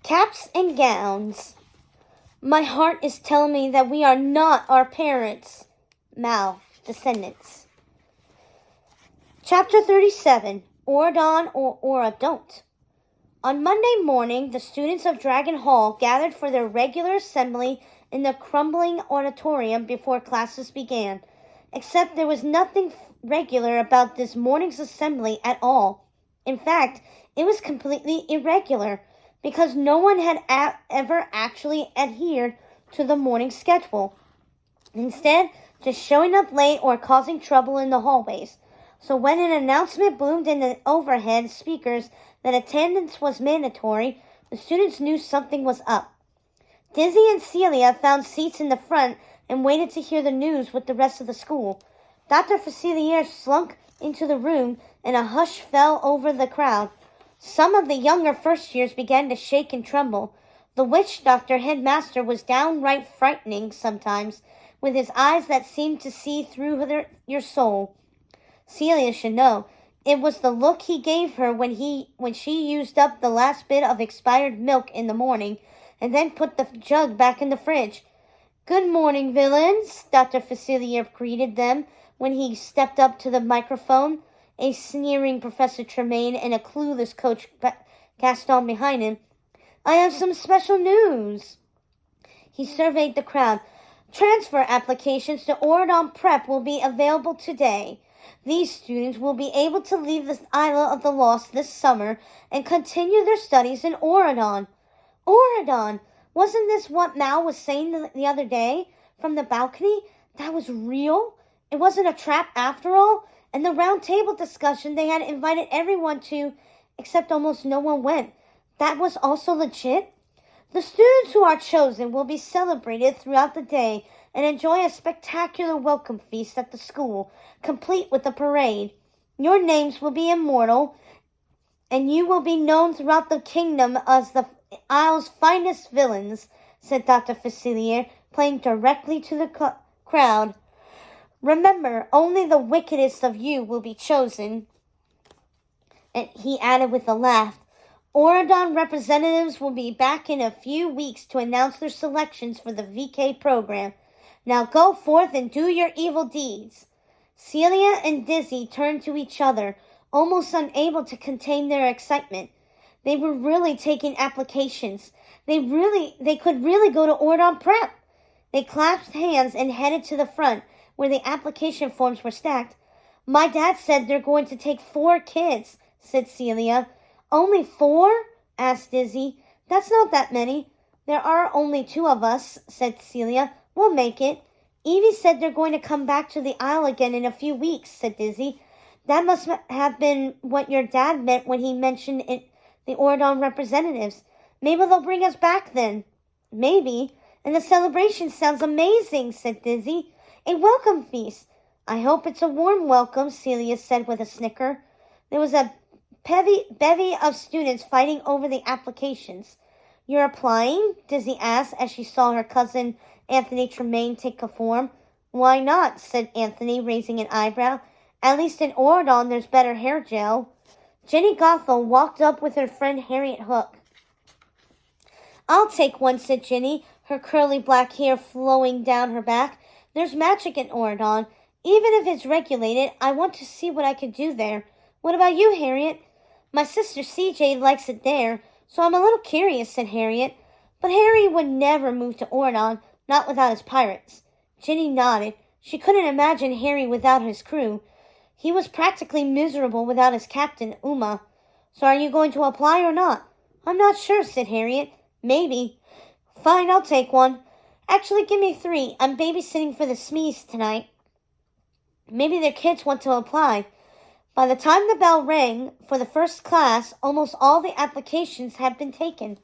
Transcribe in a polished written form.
Caps and gowns. My heart is telling me that we are not our parents. Mal, descendants. Chapter 37, Oradon or Ora Don't. On Monday morning, the students of Dragon Hall gathered for their regular assembly in the crumbling auditorium before classes began, except there was nothing regular about this morning's assembly at all. In fact, it was completely irregular, because no one had ever actually adhered to the morning schedule. Instead, just showing up late or causing trouble in the hallways. So when an announcement boomed in the overhead speakers that attendance was mandatory, the students knew something was up. Dizzy and Celia found seats in the front and waited to hear the news with the rest of the school. Dr. Facilier slunk into the room, and a hush fell over the crowd. Some of the younger first years began to shake and tremble. The witch doctor headmaster was downright frightening sometimes, with his eyes that seemed to see through your soul. Celia should know. It was the look he gave her when she used up the last bit of expired milk in the morning, and then put the jug back in the fridge. "Good morning, villains," Dr. Facilier greeted them when he stepped up to the microphone, a sneering Professor Tremaine and a clueless Coach Gaston behind him. "I have some special news." He surveyed the crowd. "Transfer applications to Oradon Prep will be available today. These students will be able to leave the Isle of the Lost this summer and continue their studies in Oradon." Oradon! Wasn't this what Mal was saying the other day from the balcony? That was real? It wasn't a trap after all? And the round table discussion they had invited everyone to, except almost no one went. That was also legit? The students who are chosen will be celebrated throughout the day and enjoy a spectacular welcome feast at the school, complete with a parade. Your names will be immortal, and you will be known throughout the kingdom as the Isle's finest villains, said Dr. Facilier, playing directly to the crowd. Remember, only the wickedest of you will be chosen. And he added with a laugh, Oradon representatives will be back in a few weeks to announce their selections for the VK program. Now go forth and do your evil deeds. Celia and Dizzy turned to each other, almost unable to contain their excitement. They were really taking applications. They could really go to Oradon Prep. They clasped hands and headed to the front, where the application forms were stacked. "My dad said they're going to take 4 kids, said Celia. "Only 4? Asked Dizzy. "That's not that many." "There are only 2 of us," said Celia. "We'll make it." "Evie said they're going to come back to the Isle again in a few weeks," said Dizzy. "That must have been what your dad meant when he mentioned the Oradon representatives. Maybe they'll bring us back then." "Maybe. And the celebration sounds amazing," said Dizzy. "A welcome feast." "I hope it's a warm welcome," Celia said with a snicker. There was a bevy of students fighting over the applications. "You're applying?" Dizzy asked as she saw her cousin Anthony Tremaine take a form. "Why not?" said Anthony, raising an eyebrow. "At least in Oradon there's better hair gel." Jenny Gothel walked up with her friend Harriet Hook. "I'll take one," said Jenny, her curly black hair flowing down her back. "There's magic in Oradon. Even if it's regulated, I want to see what I can do there. What about you, Harriet?" "My sister CJ likes it there, so I'm a little curious," said Harriet. "But Harry would never move to Oradon, not without his pirates." Jenny nodded. She couldn't imagine Harry without his crew. He was practically miserable without his captain, Uma. "So are you going to apply or not?" "I'm not sure," said Harriet. "Maybe." "Fine, I'll take one. Actually, give me 3. I'm babysitting for the Smees tonight. Maybe their kids want to apply." By the time the bell rang for the first class, almost all the applications had been taken.